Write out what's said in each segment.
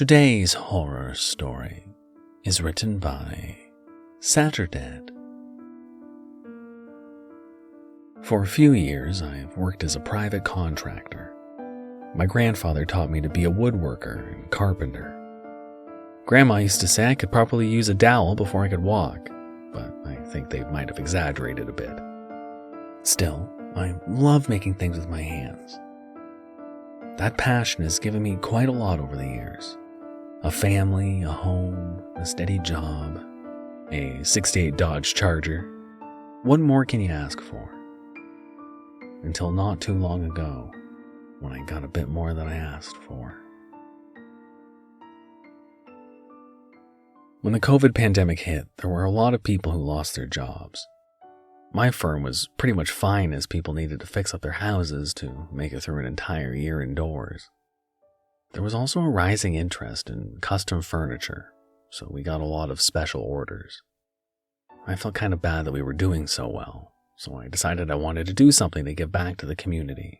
Today's horror story is written by Saturdead. For a few years, I've worked as a private contractor. My grandfather taught me to be a woodworker and carpenter. Grandma used to say I could properly use a dowel before I could walk, but I think they might have exaggerated a bit. Still, I love making things with my hands. That passion has given me quite a lot over the years. A family, a home, a steady job, a '68 Dodge Charger. What more can you ask for? Until not too long ago, when I got a bit more than I asked for. When the COVID pandemic hit, there were a lot of people who lost their jobs. My firm was pretty much fine as people needed to fix up their houses to make it through an entire year indoors. There was also a rising interest in custom furniture, so we got a lot of special orders. I felt kind of bad that we were doing so well, so I decided I wanted to do something to give back to the community.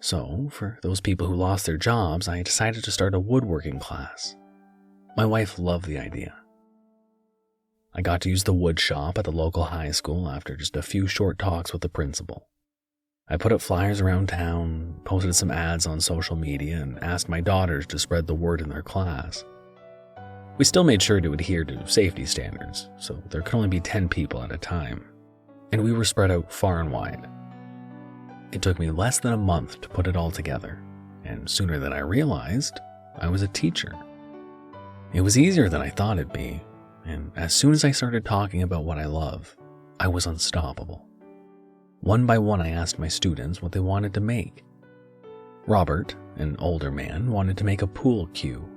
So, for those people who lost their jobs, I decided to start a woodworking class. My wife loved the idea. I got to use the wood shop at the local high school after just a few short talks with the principal. I put up flyers around town, posted some ads on social media, and asked my daughters to spread the word in their class. We still made sure to adhere to safety standards, so there could only be 10 people at a time, and we were spread out far and wide. It took me less than a month to put it all together, and sooner than I realized, I was a teacher. It was easier than I thought it'd be, and as soon as I started talking about what I love, I was unstoppable. One by one, I asked my students what they wanted to make. Robert, an older man, wanted to make a pool cue.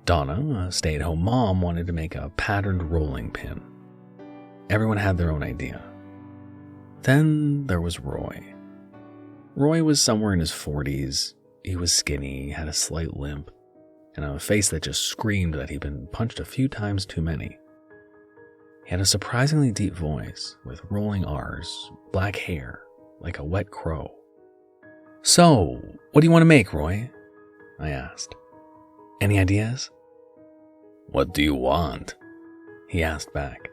Donna, a stay-at-home mom, wanted to make a patterned rolling pin. Everyone had their own idea. Then there was Roy. Roy was somewhere in his 40s. He was skinny, had a slight limp, and a face that just screamed that he'd been punched a few times too many. He had a surprisingly deep voice, with rolling R's, black hair, like a wet crow. "So, what do you want to make, Roy?" I asked. "Any ideas?" "What do you want?" he asked back.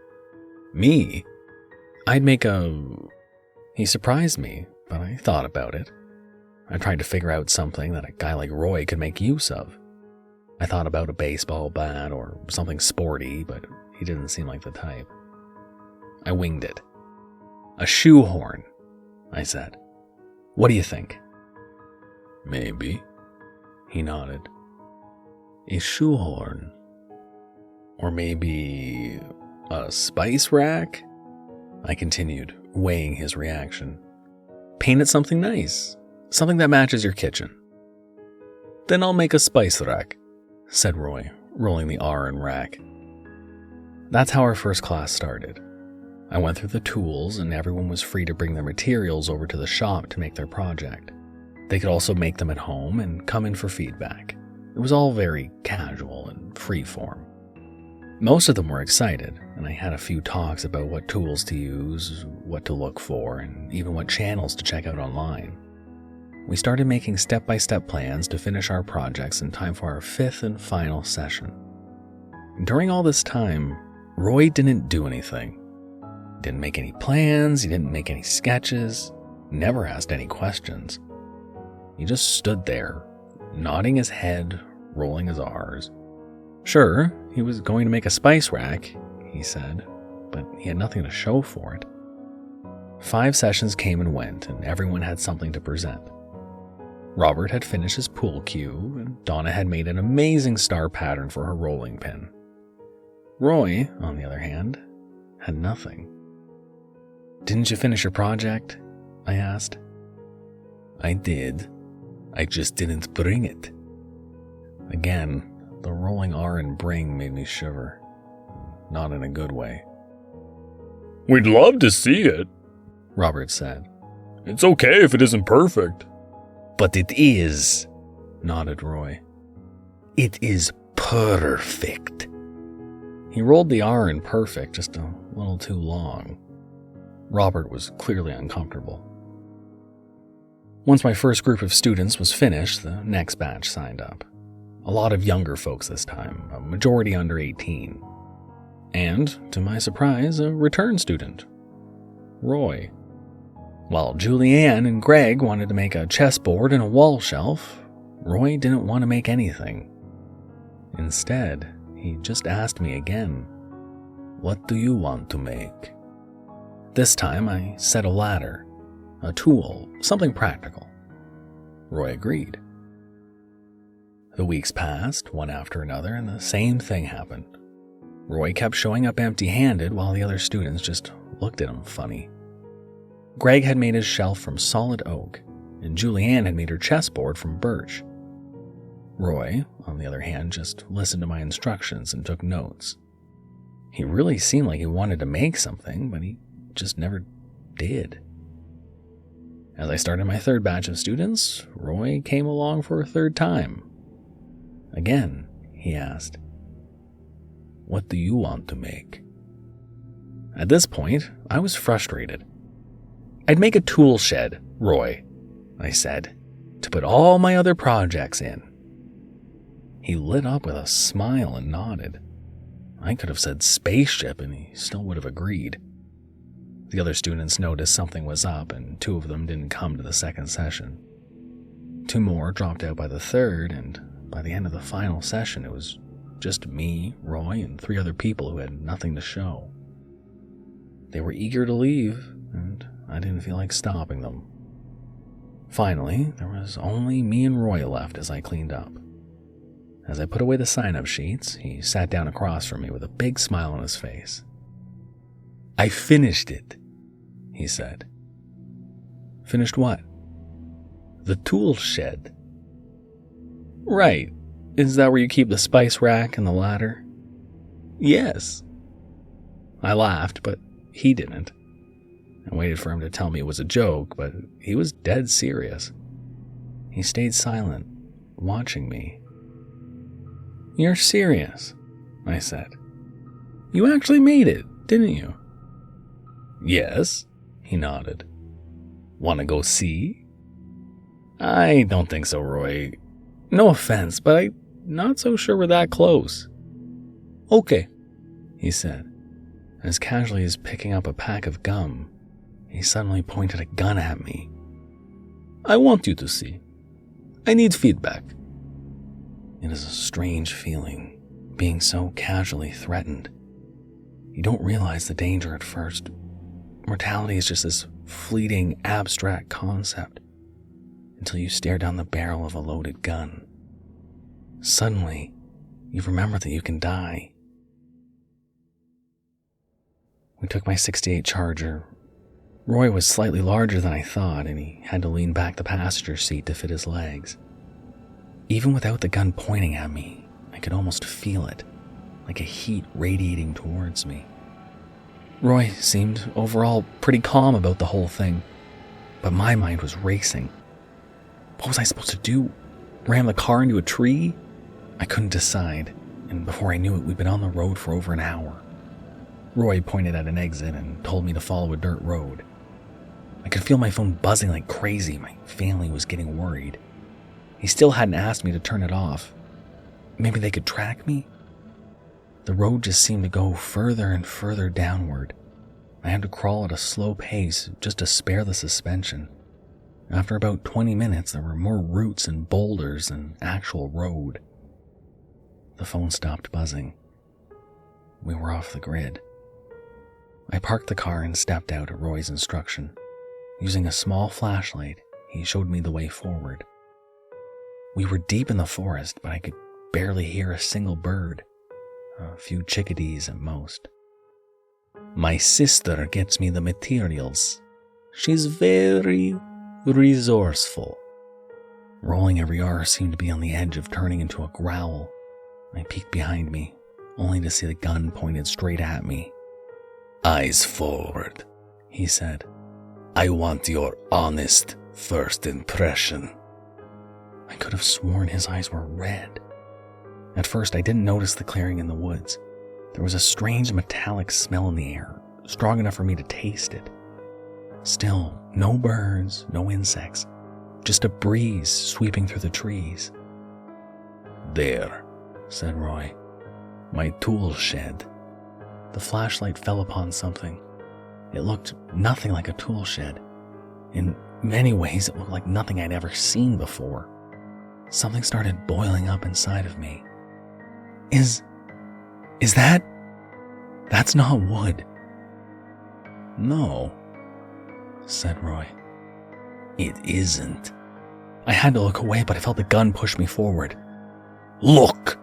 "Me? I'd make a..." He surprised me, but I thought about it. I tried to figure out something that a guy like Roy could make use of. I thought about a baseball bat or something sporty, but he didn't seem like the type. I winged it. "A shoehorn," I said. "What do you think?" "Maybe," he nodded. "A shoehorn. Or maybe a spice rack?" I continued, weighing his reaction. "Paint it something nice, something that matches your kitchen." "Then I'll make a spice rack," said Roy, rolling the R in rack. That's how our first class started. I went through the tools, and everyone was free to bring their materials over to the shop to make their project. They could also make them at home and come in for feedback. It was all very casual and free-form. Most of them were excited, and I had a few talks about what tools to use, what to look for, and even what channels to check out online. We started making step-by-step plans to finish our projects in time for our 5th and final session. During all this time, Roy didn't do anything. He didn't make any plans, he didn't make any sketches, never asked any questions. He just stood there, nodding his head, rolling his R's. Sure, he was going to make a spice rack, he said, but he had nothing to show for it. 5 sessions came and went, and everyone had something to present. Robert had finished his pool cue, and Donna had made an amazing star pattern for her rolling pin. Roy, on the other hand, had nothing. "Didn't you finish your project?" I asked. "I did. I just didn't bring it." Again, the rolling R and bring made me shiver. Not in a good way. "We'd love to see it," Robert said. "It's okay if it isn't perfect." "But it is," nodded Roy. "It is perfect." He rolled the R in perfect just a little too long. Robert was clearly uncomfortable. Once my first group of students was finished, the next batch signed up. A lot of younger folks this time, a majority under 18. And, to my surprise, a return student, Roy. While Julianne and Greg wanted to make a chessboard and a wall shelf, Roy didn't want to make anything. Instead, he just asked me again, "What do you want to make?" This time I said a ladder, a tool, something practical. Roy agreed. The weeks passed, one after another, and the same thing happened. Roy kept showing up empty-handed while the other students just looked at him funny. Greg had made his shelf from solid oak, and Julianne had made her chessboard from birch. Roy, on the other hand, just listened to my instructions and took notes. He really seemed like he wanted to make something, but he just never did. As I started my third batch of students, Roy came along for a third time. Again, he asked, "What do you want to make?" At this point, I was frustrated. "I'd make a tool shed, Roy," I said, "to put all my other projects in." He lit up with a smile and nodded. I could have said spaceship and he still would have agreed. The other students noticed something was up and 2 of them didn't come to the second session. 2 more dropped out by the third, and by the end of the final session it was just me, Roy, and 3 other people who had nothing to show. They were eager to leave, and I didn't feel like stopping them. Finally, there was only me and Roy left as I cleaned up. As I put away the sign-up sheets, he sat down across from me with a big smile on his face. "I finished it," he said. "Finished what?" "The tool shed." "Right. Is that where you keep the spice rack and the ladder?" "Yes." I laughed, but he didn't. I waited for him to tell me it was a joke, but he was dead serious. He stayed silent, watching me. "You're serious," I said. "You actually made it, didn't you?" "Yes," he nodded. "Want to go see?" "I don't think so, Roy. No offense, but I'm not so sure we're that close." "Okay," he said. As casually as picking up a pack of gum, he suddenly pointed a gun at me. "I want you to see. I need feedback." It is a strange feeling, being so casually threatened. You don't realize the danger at first. Mortality is just this fleeting, abstract concept until you stare down the barrel of a loaded gun. Suddenly, you remember that you can die. We took my .68 Charger. Roy was slightly larger than I thought, and he had to lean back the passenger seat to fit his legs. Even without the gun pointing at me, I could almost feel it, like a heat radiating towards me. Roy seemed overall pretty calm about the whole thing, but my mind was racing. What was I supposed to do? Ram the car into a tree? I couldn't decide, and before I knew it, we'd been on the road for over an hour. Roy pointed at an exit and told me to follow a dirt road. I could feel my phone buzzing like crazy. My family was getting worried. He still hadn't asked me to turn it off. Maybe they could track me? The road just seemed to go further and further downward. I had to crawl at a slow pace just to spare the suspension. After about 20 minutes, there were more roots and boulders than actual road. The phone stopped buzzing. We were off the grid. I parked the car and stepped out at Roy's instruction. Using a small flashlight, he showed me the way forward. We were deep in the forest, but I could barely hear a single bird. A few chickadees at most. "My sister gets me the materials. She's very resourceful." Rolling every R seemed to be on the edge of turning into a growl. I peeked behind me, only to see the gun pointed straight at me. "Eyes forward," he said. "I want your honest first impression." I could have sworn his eyes were red. At first, I didn't notice the clearing in the woods. There was a strange metallic smell in the air, strong enough for me to taste it. Still, no birds, no insects, just a breeze sweeping through the trees. "There," said Roy. "My tool shed." The flashlight fell upon something. It looked nothing like a tool shed. In many ways, it looked like nothing I'd ever seen before. Something started boiling up inside of me. Is that? That's not wood. "No," said Roy. "It isn't." I had to look away, but I felt the gun push me forward. "Look!"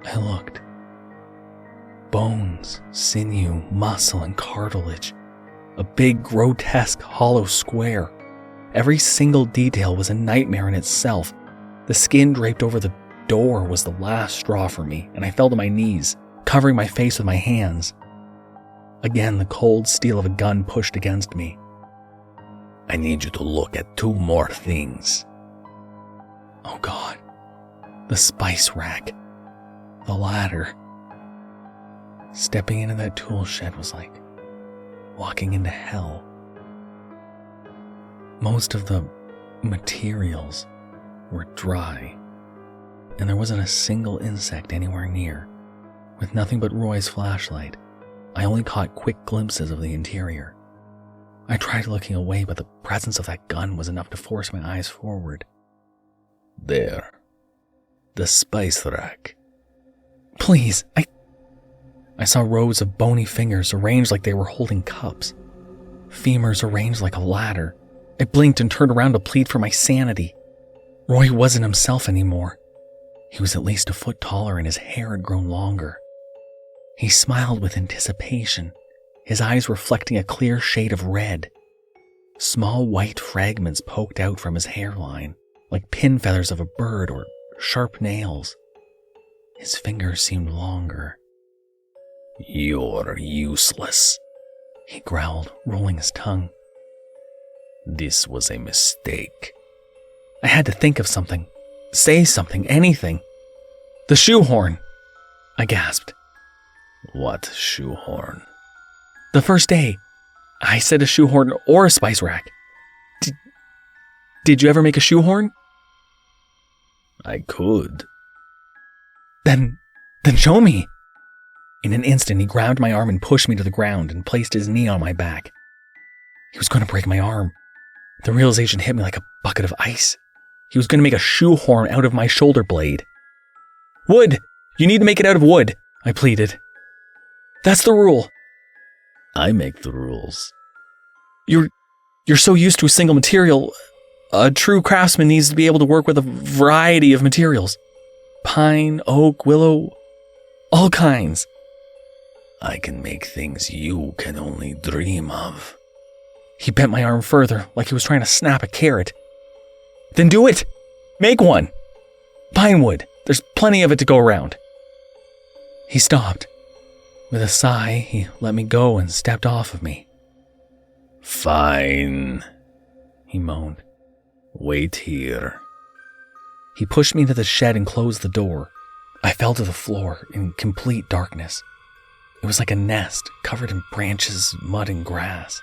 I looked. Bones, sinew, muscle, and cartilage. A big, grotesque, hollow square. Every single detail was a nightmare in itself. The skin draped over the door was the last straw for me, and I fell to my knees, covering my face with my hands. Again, the cold steel of a gun pushed against me. "I need you to look at 2 more things." Oh God. The spice rack. The ladder. Stepping into that tool shed was like walking into hell. Most of the materials were dry, and there wasn't a single insect anywhere near. With nothing but Roy's flashlight, I only caught quick glimpses of the interior. I tried looking away, but the presence of that gun was enough to force my eyes forward. "There. The spice rack." "Please, I saw rows of bony fingers arranged like they were holding cups. Femurs arranged like a ladder. I blinked and turned around to plead for my sanity. Roy wasn't himself anymore. He was at least a foot taller and his hair had grown longer. He smiled with anticipation, his eyes reflecting a clear shade of red. Small white fragments poked out from his hairline, like pin feathers of a bird or sharp nails. His fingers seemed longer. "You're useless," he growled, rolling his tongue. "This was a mistake." I had to think of something, say something, anything. "The shoehorn," I gasped. "What shoehorn?" "The first day. I said a shoehorn or a spice rack. Did you ever make a shoehorn?" "I could." Then show me." In an instant, he grabbed my arm and pushed me to the ground and placed his knee on my back. He was going to break my arm. The realization hit me like a bucket of ice. He was going to make a shoehorn out of my shoulder blade. "Wood! You need to make it out of wood," I pleaded. "That's the rule." "I make the rules." You're so used to a single material. A true craftsman needs to be able to work with a variety of materials. Pine, oak, willow, all kinds." "I can make things you can only dream of." He bent my arm further, like he was trying to snap a carrot. "Then do it! Make one! Pine wood, there's plenty of it to go around." He stopped. With a sigh, he let me go and stepped off of me. "Fine," he moaned. "Wait here." He pushed me into the shed and closed the door. I fell to the floor in complete darkness. It was like a nest, covered in branches, mud, and grass.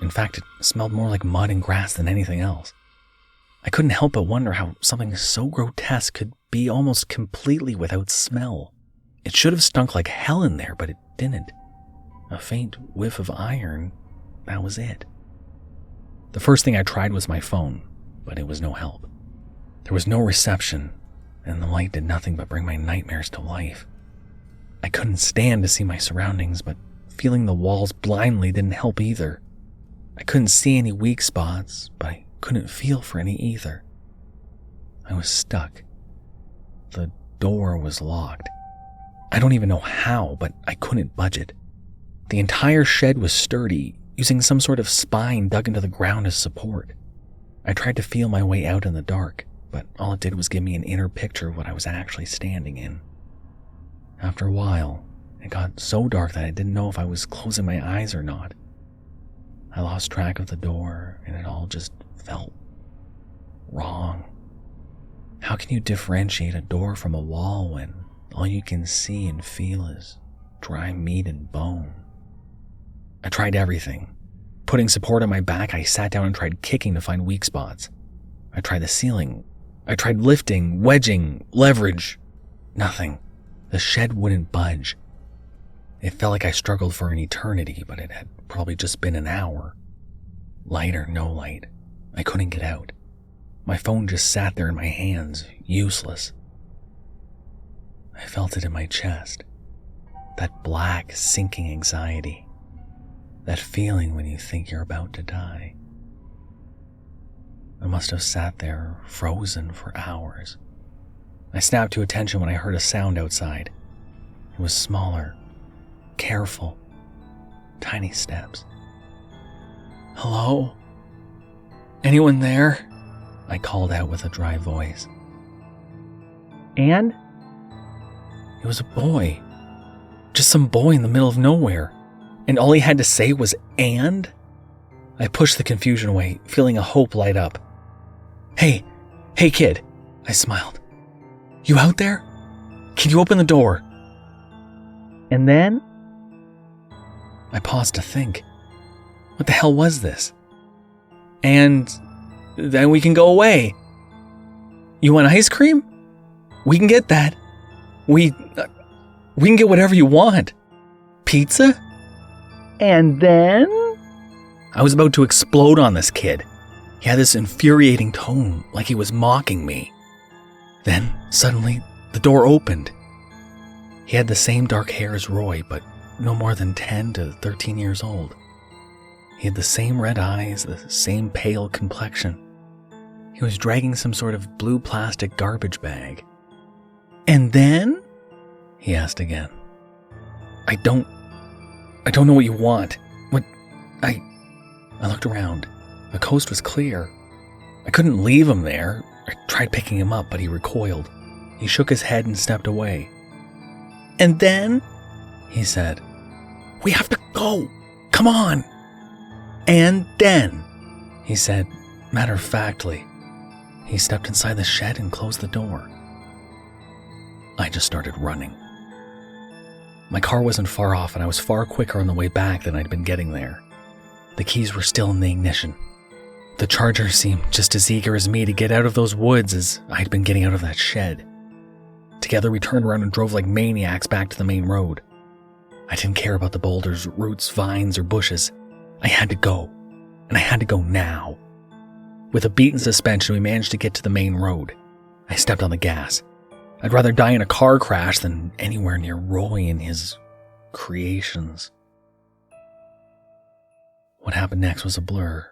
In fact, it smelled more like mud and grass than anything else. I couldn't help but wonder how something so grotesque could be almost completely without smell. It should have stunk like hell in there, but it didn't. A faint whiff of iron, that was it. The first thing I tried was my phone, but it was no help. There was no reception, and the light did nothing but bring my nightmares to life. I couldn't stand to see my surroundings, but feeling the walls blindly didn't help either. I couldn't see any weak spots, but I couldn't feel for any either. I was stuck. The door was locked. I don't even know how, but I couldn't budge it. The entire shed was sturdy, using some sort of spine dug into the ground as support. I tried to feel my way out in the dark, but all it did was give me an inner picture of what I was actually standing in. After a while, it got so dark that I didn't know if I was closing my eyes or not. I lost track of the door, and it all just felt wrong. How can you differentiate a door from a wall when all you can see and feel is dry meat and bone? I tried everything. Putting support on my back, I sat down and tried kicking to find weak spots. I tried the ceiling. I tried lifting, wedging, leverage. Nothing. The shed wouldn't budge. It felt like I struggled for an eternity, but it had probably just been an hour. Light or no light, I couldn't get out. My phone just sat there in my hands, useless. I felt it in my chest. That black, sinking anxiety. That feeling when you think you're about to die. I must have sat there, frozen for hours. I snapped to attention when I heard a sound outside. It was smaller, careful, tiny steps. "Hello? Anyone there?" I called out with a dry voice. "And?" It was a boy. Just some boy in the middle of nowhere. And all he had to say was, "And?" I pushed the confusion away, feeling a hope light up. Hey kid," I smiled. "You out there? Can you open the door?" "And then?" I paused to think. What the hell was this? "And then we can go away. You want ice cream? We can get that. We can get whatever you want. Pizza?" "And then?" I was about to explode on this kid. He had this infuriating tone, like he was mocking me. Then, suddenly, the door opened. He had the same dark hair as Roy, but no more than 10 to 13 years old. He had the same red eyes, the same pale complexion. He was dragging some sort of blue plastic garbage bag. "And then?" he asked again. I don't know what you want. I looked around. The coast was clear. I couldn't leave him there. I tried picking him up, but he recoiled. He shook his head and stepped away. "And then?" he said. "We have to go. Come on." "And then?" he said, matter-of-factly. He stepped inside the shed and closed the door. I just started running. My car wasn't far off, and I was far quicker on the way back than I'd been getting there. The keys were still in the ignition. The Charger seemed just as eager as me to get out of those woods as I'd been getting out of that shed. Together we turned around and drove like maniacs back to the main road. I didn't care about the boulders, roots, vines, or bushes. I had to go, and I had to go now. With a beaten suspension, we managed to get to the main road. I stepped on the gas. I'd rather die in a car crash than anywhere near Roy and his creations. What happened next was a blur.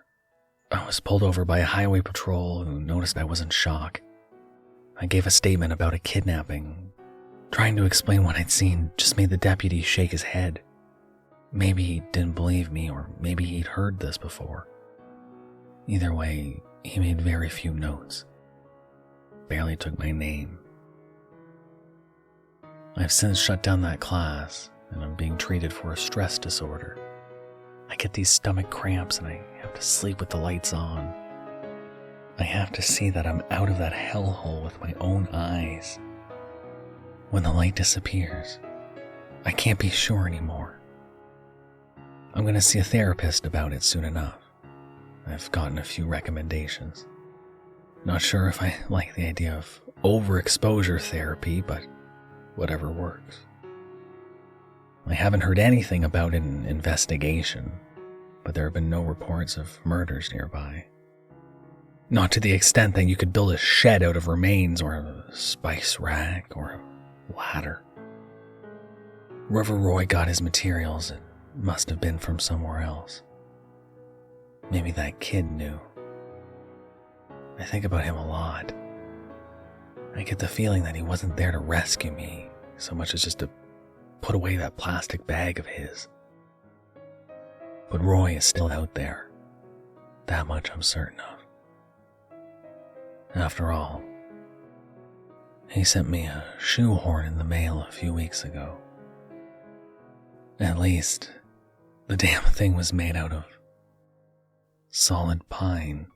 I was pulled over by a highway patrol who noticed I was in shock. I gave a statement about a kidnapping. Trying to explain what I'd seen just made the deputy shake his head. Maybe he didn't believe me, or maybe he'd heard this before. Either way, he made very few notes. Barely took my name. I've since shut down that class, and I'm being treated for a stress disorder. I get these stomach cramps and I have to sleep with the lights on. I have to see that I'm out of that hellhole with my own eyes. When the light disappears, I can't be sure anymore. I'm going to see a therapist about it soon enough. I've gotten a few recommendations. Not sure if I like the idea of overexposure therapy, but whatever works. I haven't heard anything about an investigation, but there have been no reports of murders nearby. Not to the extent that you could build a shed out of remains, or a spice rack, or a ladder. Wherever Roy got his materials, it must have been from somewhere else. Maybe that kid knew. I think about him a lot. I get the feeling that he wasn't there to rescue me, so much as just to put away that plastic bag of his. But Roy is still out there. That much I'm certain of. After all, he sent me a shoehorn in the mail a few weeks ago. At least, the damn thing was made out of solid pine.